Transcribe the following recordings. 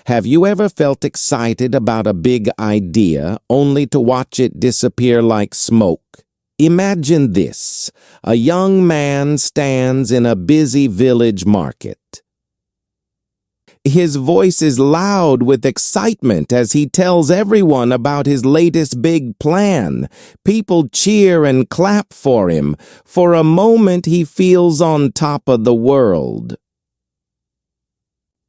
Have you ever felt excited about a big idea only to watch it disappear like smoke? Imagine this. A young man stands in a busy village market. His voice is loud with excitement as he tells everyone about his latest big plan. People cheer and clap for him. For a moment, he feels on top of the world.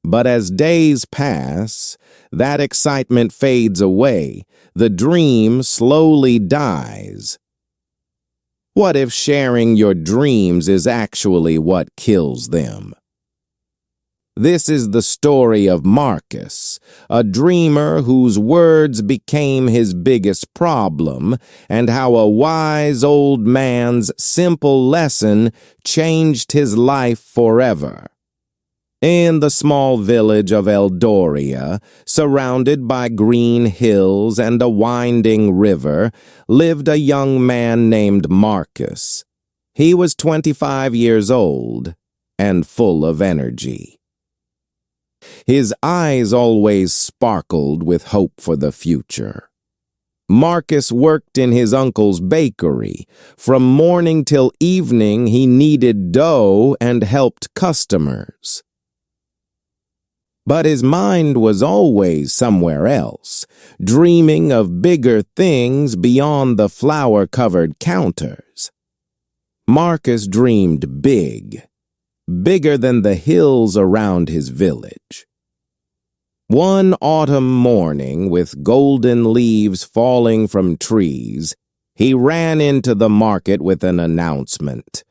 But as days pass, that excitement fades away. The dream slowly dies. What if sharing your dreams is actually what kills them? This is the story of Marcus, a dreamer whose words became his biggest problem, and how a wise old man's simple lesson changed his life forever. In the small village of Eldoria, surrounded by green hills and a winding river, lived a young man named Marcus. He was 25 years old and full of energy. His eyes always sparkled with hope for the future. Marcus worked in his uncle's bakery. From morning till evening, he kneaded dough and helped customers. But his mind was always somewhere else, dreaming of bigger things beyond the flour-covered counters. Marcus dreamed big, bigger than the hills around his village. One autumn morning, with golden leaves falling from trees, he ran into the market with an announcement.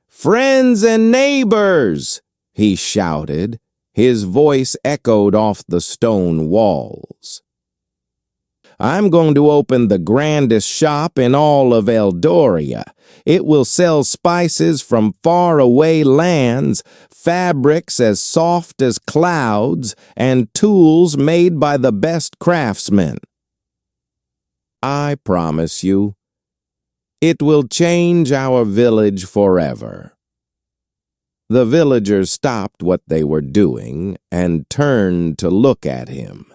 "Friends and neighbors!" he shouted. His voice echoed off the stone walls. "I'm going to open the grandest shop in all of Eldoria. It will sell spices from faraway lands, fabrics as soft as clouds, and tools made by the best craftsmen. I promise you, it will change our village forever." The villagers stopped what they were doing and turned to look at him.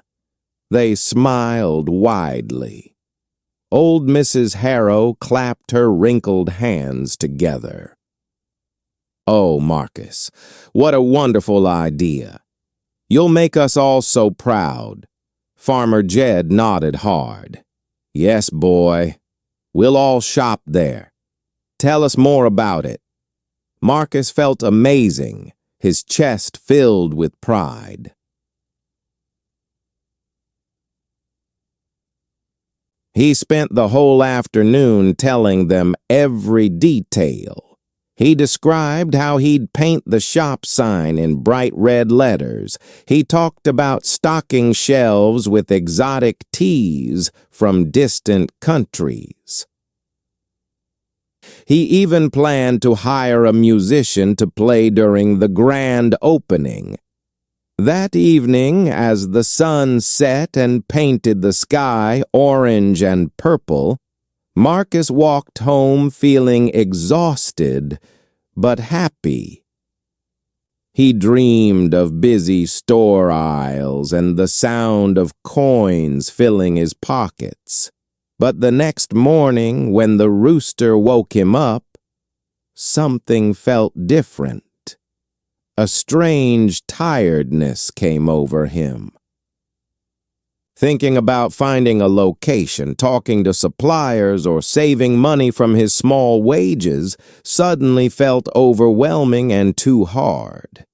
They smiled widely. Old Mrs. Harrow clapped her wrinkled hands together. "Oh, Marcus, what a wonderful idea. You'll make us all so proud." Farmer Jed nodded hard. "Yes, boy. We'll all shop there. Tell us more about it." Marcus felt amazing, his chest filled with pride. He spent the whole afternoon telling them every detail. He described how he'd paint the shop sign in bright red letters. He talked about stocking shelves with exotic teas from distant countries. He even planned to hire a musician to play during the grand opening. That evening, as the sun set and painted the sky orange and purple, Marcus walked home feeling exhausted but happy. He dreamed of busy store aisles and the sound of coins filling his pockets. But the next morning, when the rooster woke him up, something felt different. A strange tiredness came over him. Thinking about finding a location, talking to suppliers, or saving money from his small wages suddenly felt overwhelming and too hard.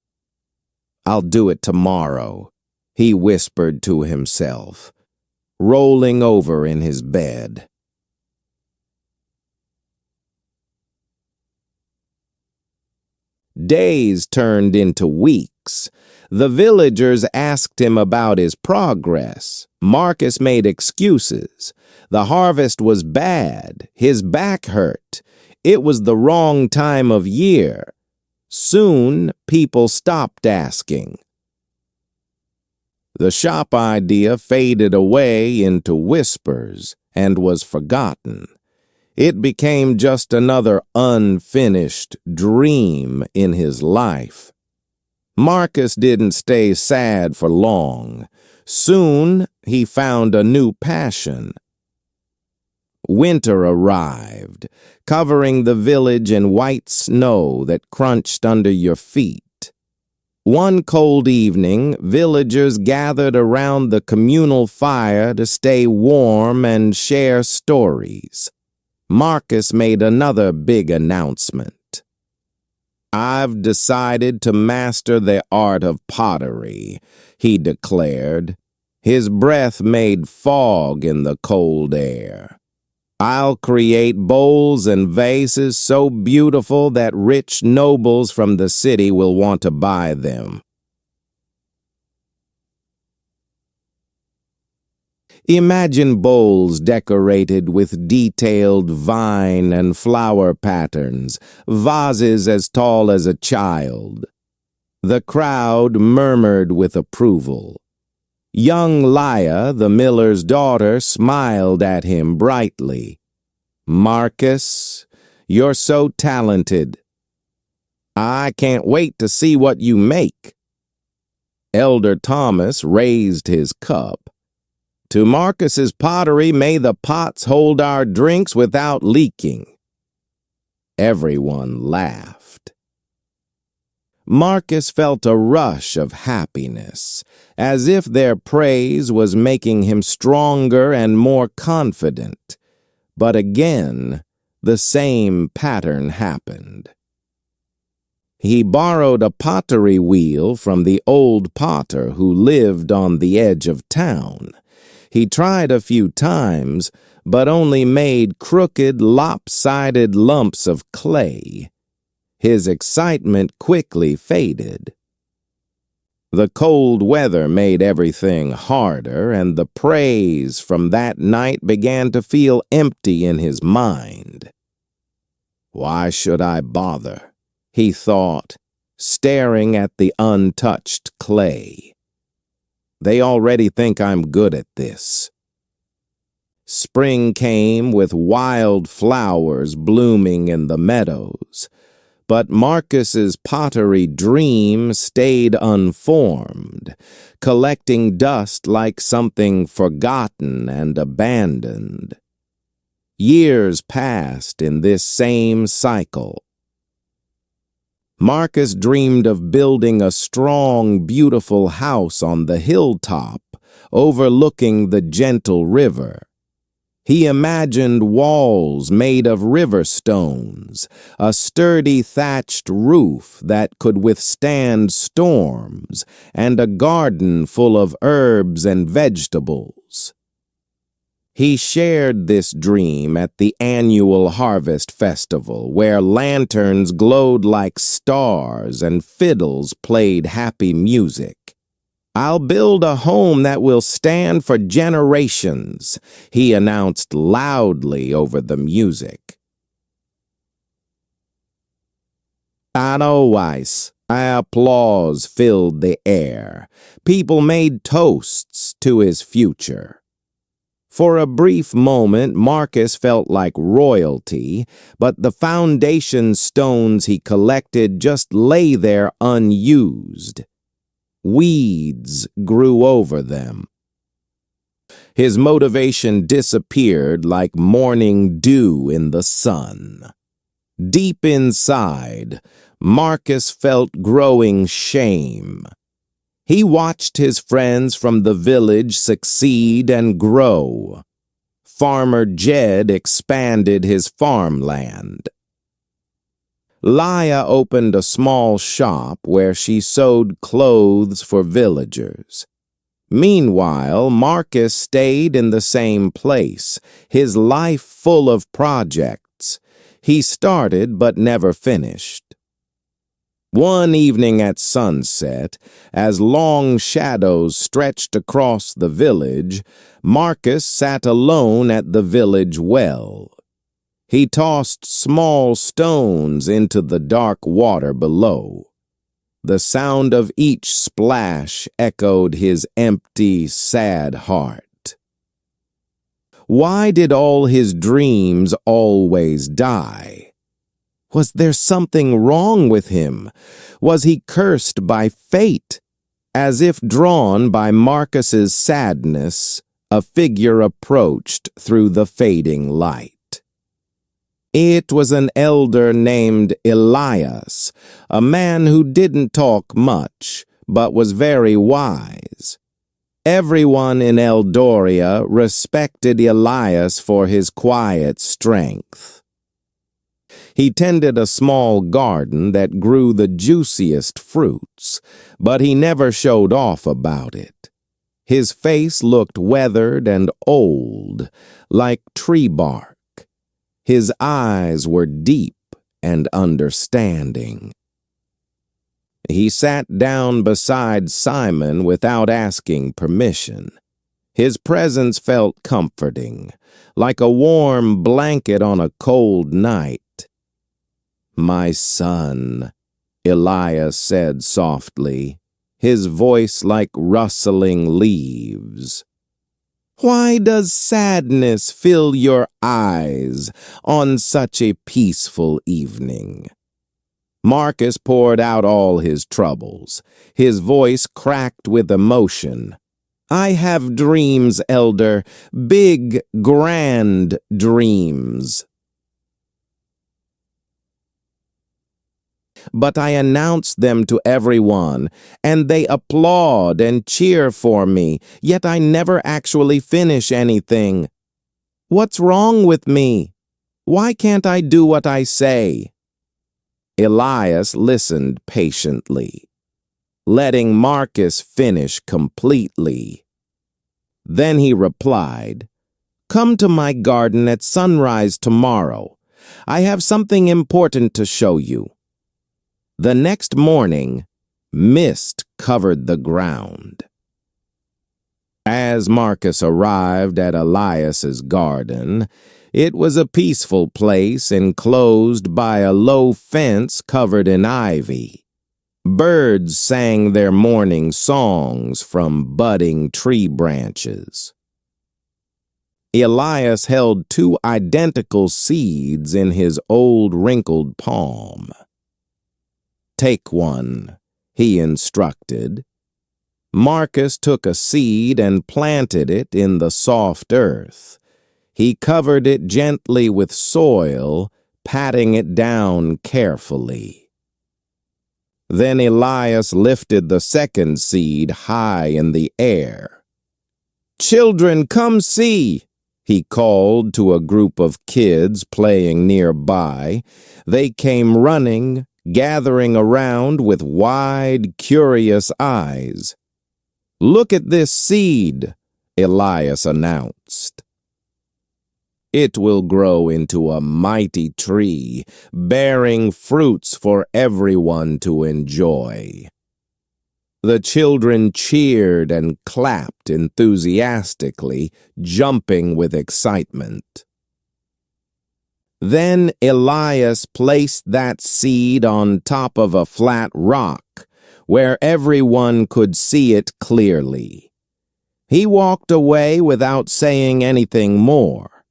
"I'll do it tomorrow," he whispered to himself, rolling over in his bed. Days turned into weeks. The villagers asked him about his progress. Marcus made excuses. The harvest was bad. His back hurt. It was the wrong time of year. Soon, people stopped asking. The shop idea faded away into whispers and was forgotten. It became just another unfinished dream in his life. Marcus didn't stay sad for long. Soon he found a new passion. Winter arrived, covering the village in white snow that crunched under your feet. One cold evening, villagers gathered around the communal fire to stay warm and share stories. Marcus made another big announcement. "I've decided to master the art of pottery," he declared. His breath made fog in the cold air. "I'll create bowls and vases so beautiful that rich nobles from the city will want to buy them." Imagine bowls decorated with detailed vine and flower patterns, vases as tall as a child. The crowd murmured with approval. Young Leah, the miller's daughter, smiled at him brightly. "Marcus, you're so talented. I can't wait to see what you make." Elder Thomas raised his cup. "To Marcus's pottery may the pots hold our drinks without leaking." Everyone laughed. Marcus felt a rush of happiness, as if their praise was making him stronger and more confident. But again, the same pattern happened. He borrowed a pottery wheel from the old potter who lived on the edge of town. He tried a few times, but only made crooked, lopsided lumps of clay. His excitement quickly faded. The cold weather made everything harder, and the praise from that night began to feel empty in his mind. "Why should I bother?" he thought, staring at the untouched clay. "They already think I'm good at this." Spring came with wild flowers blooming in the meadows. But Marcus's pottery dream stayed unformed, collecting dust like something forgotten and abandoned. Years passed in this same cycle. Marcus dreamed of building a strong, beautiful house on the hilltop, overlooking the gentle river. He imagined walls made of river stones, a sturdy thatched roof that could withstand storms, and a garden full of herbs and vegetables. He shared this dream at the annual harvest festival, where lanterns glowed like stars and fiddles played happy music. "I'll build a home that will stand for generations," he announced loudly over the music. Otherwise, applause filled the air. People made toasts to his future. For a brief moment, Marcus felt like royalty, but the foundation stones he collected just lay there unused. Weeds grew over them. His motivation disappeared like morning dew in the sun. Deep inside, Marcus felt growing shame. He watched his friends from the village succeed and grow. Farmer Jed expanded his farmland. Leah opened a small shop where she sewed clothes for villagers. Meanwhile, Marcus stayed in the same place, his life full of projects. He started but never finished. One evening at sunset, as long shadows stretched across the village, Marcus sat alone at the village well. He tossed small stones into the dark water below. The sound of each splash echoed his empty, sad heart. Why did all his dreams always die? Was there something wrong with him? Was he cursed by fate? As if drawn by Marcus's sadness, a figure approached through the fading light. It was an elder named Elias, a man who didn't talk much, but was very wise. Everyone in Eldoria respected Elias for his quiet strength. He tended a small garden that grew the juiciest fruits, but he never showed off about it. His face looked weathered and old, like tree bark. His eyes were deep and understanding. He sat down beside Simon without asking permission. His presence felt comforting, like a warm blanket on a cold night. "My son," Elias said softly, his voice like rustling leaves. "Why does sadness fill your eyes on such a peaceful evening?" Marcus poured out all his troubles, his voice cracked with emotion. "I have dreams, Elder, big, grand dreams. But I announce them to everyone, and they applaud and cheer for me, yet I never actually finish anything. What's wrong with me? Why can't I do what I say?" Elias listened patiently, letting Marcus finish completely. Then he replied, "Come to my garden at sunrise tomorrow. I have something important to show you." The next morning, mist covered the ground. As Marcus arrived at Elias's garden, it was a peaceful place enclosed by a low fence covered in ivy. Birds sang their morning songs from budding tree branches. Elias held 2 identical seeds in his old wrinkled palm. "Take one," he instructed. Marcus took a seed and planted it in the soft earth. He covered it gently with soil, patting it down carefully. Then Elias lifted the second seed high in the air. "Children, come see!" he called to a group of kids playing nearby. They came running, gathering around with wide, curious eyes. "Look at this seed," Elias announced. "It will grow into a mighty tree, bearing fruits for everyone to enjoy." The children cheered and clapped enthusiastically, jumping with excitement. Then Elias placed that seed on top of a flat rock, where everyone could see it clearly. He walked away without saying anything more.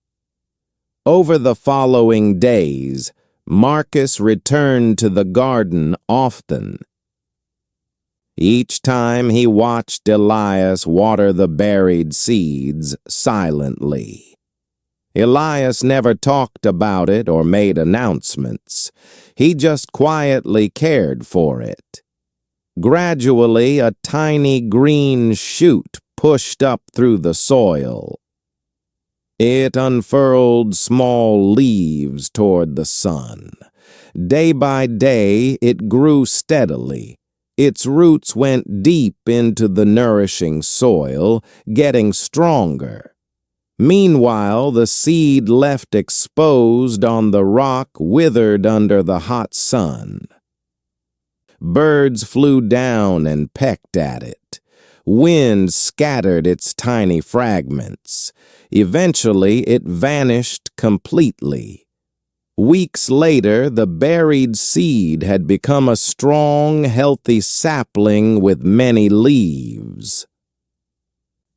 Over the following days, Marcus returned to the garden often. Each time he watched Elias water the buried seeds silently. Elias never talked about it or made announcements. He just quietly cared for it. Gradually, a tiny green shoot pushed up through the soil. It unfurled small leaves toward the sun. Day by day, it grew steadily. Its roots went deep into the nourishing soil, getting stronger. Meanwhile, the seed left exposed on the rock withered under the hot sun. Birds flew down and pecked at it. Wind scattered its tiny fragments. Eventually, it vanished completely. Weeks later, the buried seed had become a strong, healthy sapling with many leaves.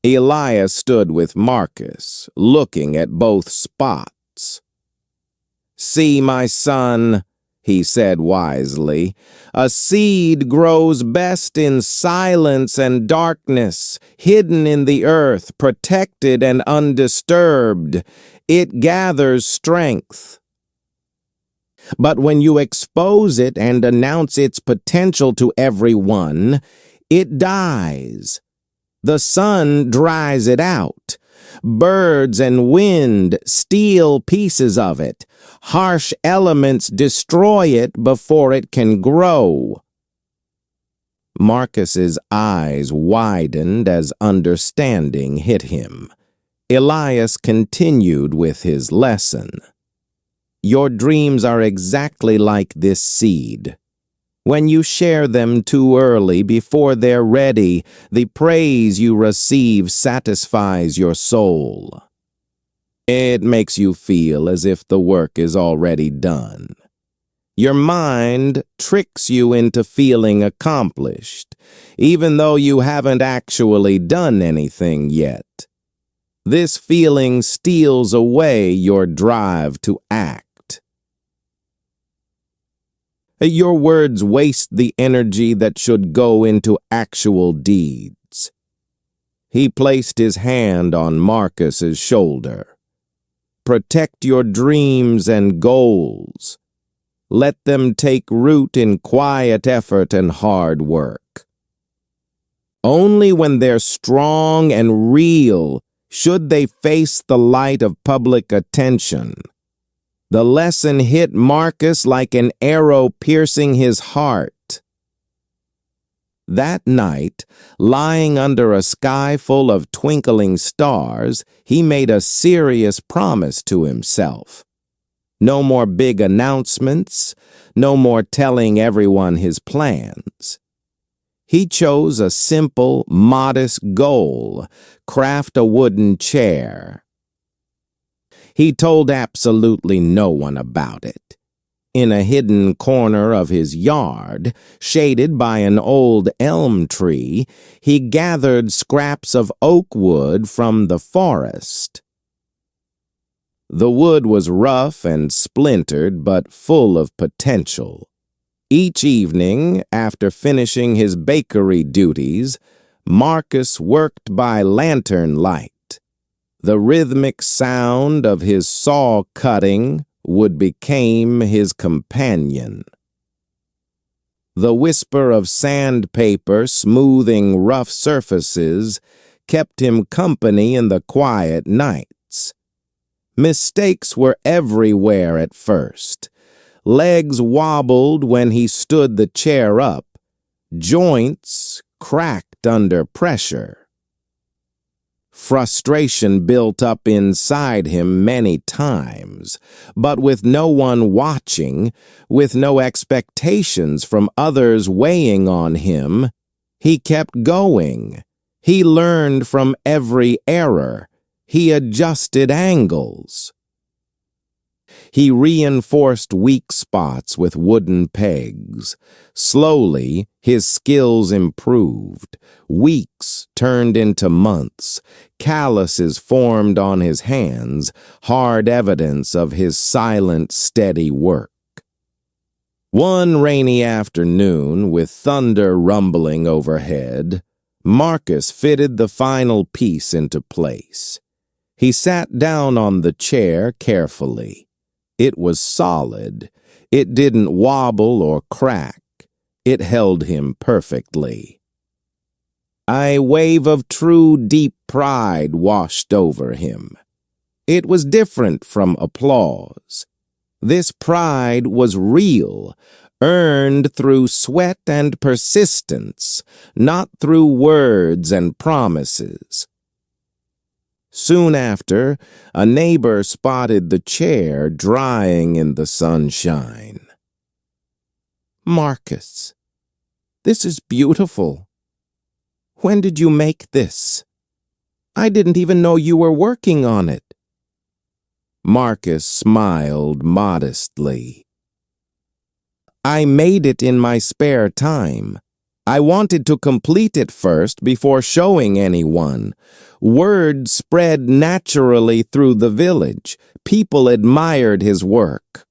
Elias stood with Marcus, looking at both spots. "See, my son," he said wisely. A seed grows best in silence and darkness, hidden in the earth, protected and undisturbed. It gathers strength. But when you expose it and announce its potential to everyone, it dies. The sun dries it out. Birds and wind steal pieces of it. Harsh elements destroy it before it can grow. Marcus's eyes widened as understanding hit him. Elias continued with his lesson. Your dreams are exactly like this seed. When you share them too early, before they're ready, the praise you receive satisfies your soul. It makes you feel as if the work is already done. Your mind tricks you into feeling accomplished, even though you haven't actually done anything yet. This feeling steals away your drive to act. Your words waste the energy that should go into actual deeds. He placed his hand on Marcus's shoulder. Protect your dreams and goals. Let them take root in quiet effort and hard work. Only when they're strong and real should they face the light of public attention. The lesson hit Marcus like an arrow piercing his heart. That night, lying under a sky full of twinkling stars, he made a serious promise to himself. No more big announcements, no more telling everyone his plans. He chose a simple, modest goal: craft a wooden chair. He told absolutely no one about it. In a hidden corner of his yard, shaded by an old elm tree, he gathered scraps of oak wood from the forest. The wood was rough and splintered, but full of potential. Each evening, after finishing his bakery duties, Marcus worked by lantern light. The rhythmic sound of his saw cutting would become his companion. The whisper of sandpaper smoothing rough surfaces kept him company in the quiet nights. Mistakes were everywhere at first. Legs wobbled when he stood the chair up. Joints cracked under pressure. Frustration built up inside him many times, but with no one watching, with no expectations from others weighing on him, he kept going. He learned from every error. He adjusted angles. He reinforced weak spots with wooden pegs. Slowly, his skills improved. Weeks turned into months. Calluses formed on his hands, hard evidence of his silent, steady work. One rainy afternoon, with thunder rumbling overhead, Marcus fitted the final piece into place. He sat down on the chair carefully. It was solid. It didn't wobble or crack. It held him perfectly. A wave of true deep pride washed over him. It was different from applause. This pride was real, earned through sweat and persistence, not through words and promises. Soon after, a neighbor spotted the chair drying in the sunshine. Marcus, this is beautiful. When did you make this? I didn't even know you were working on it. Marcus smiled modestly. I made it in my spare time. I wanted to complete it first before showing anyone. Word spread naturally through the village. People admired his work.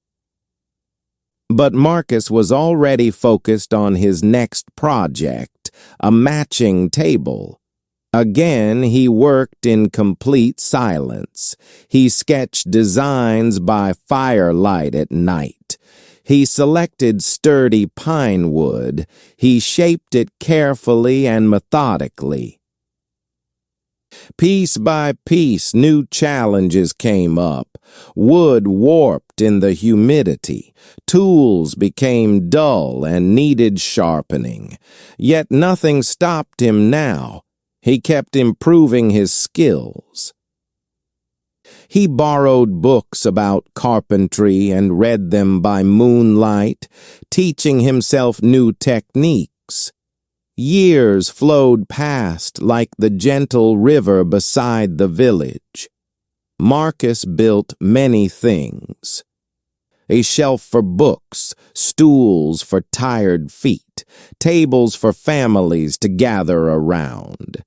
But Marcus was already focused on his next project, a matching table. Again, he worked in complete silence. He sketched designs by firelight at night. He selected sturdy pine wood. He shaped it carefully and methodically. Piece by piece, new challenges came up. Wood warped in the humidity. Tools became dull and needed sharpening. Yet nothing stopped him now. He kept improving his skills. He borrowed books about carpentry and read them by moonlight, teaching himself new techniques. Years flowed past like the gentle river beside the village. Marcus built many things. A shelf for books, stools for tired feet, tables for families to gather around.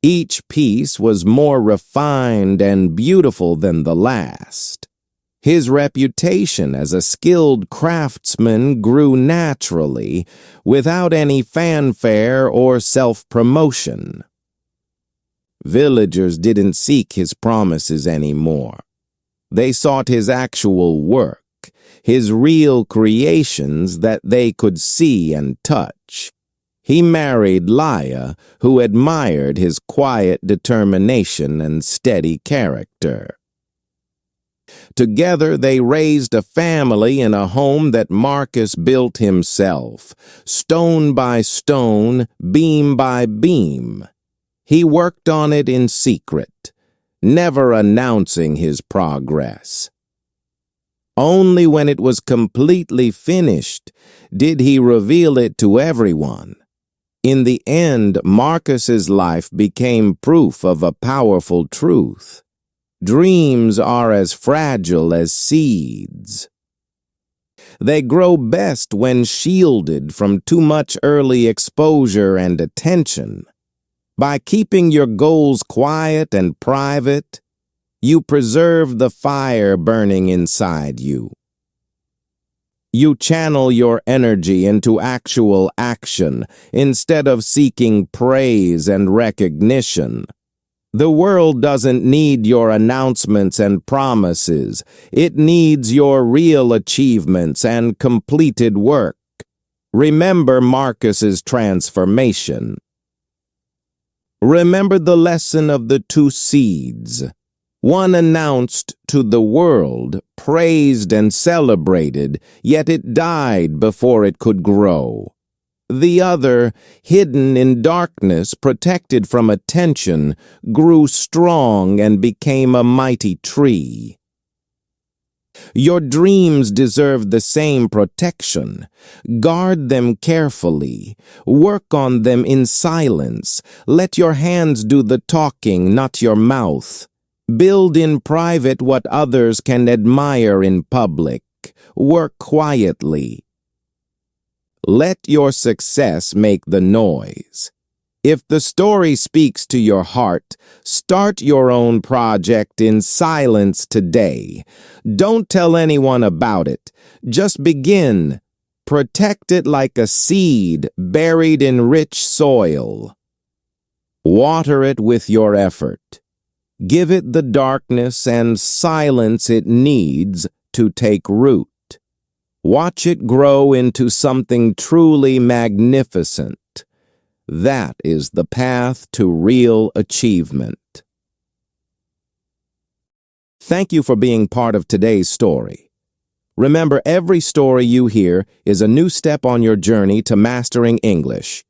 Each piece was more refined and beautiful than the last. His reputation as a skilled craftsman grew naturally, without any fanfare or self-promotion. Villagers didn't seek his promises anymore. They sought his actual work, his real creations that they could see and touch. He married Laia, who admired his quiet determination and steady character. Together they raised a family in a home that Marcus built himself, stone by stone, beam by beam. He worked on it in secret, never announcing his progress. Only when it was completely finished did he reveal it to everyone. In the end, Marcus's life became proof of a powerful truth. Dreams are as fragile as seeds. They grow best when shielded from too much early exposure and attention. By keeping your goals quiet and private, you preserve the fire burning inside you. You channel your energy into actual action instead of seeking praise and recognition. The world doesn't need your announcements and promises. It needs your real achievements and completed work. Remember Marcus's transformation. Remember the lesson of the two seeds. One announced to the world, praised and celebrated, yet it died before it could grow. The other, hidden in darkness, protected from attention, grew strong and became a mighty tree. Your dreams deserve the same protection. Guard them carefully. Work on them in silence. Let your hands do the talking, not your mouth. Build in private what others can admire in public. Work quietly. Let your success make the noise. If the story speaks to your heart, start your own project in silence today. Don't tell anyone about it. Just begin. Protect it like a seed buried in rich soil. Water it with your effort. Give it the darkness and silence it needs to take root. Watch it grow into something truly magnificent. That is the path to real achievement. Thank you for being part of today's story. Remember, every story you hear is a new step on your journey to mastering English.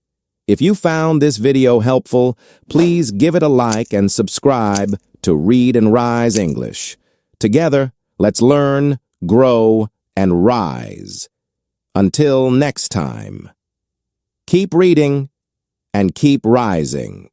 If you found this video helpful, please give it a like and subscribe to Read and Rise English. Together, let's learn, grow, and rise. Until next time, keep reading and keep rising.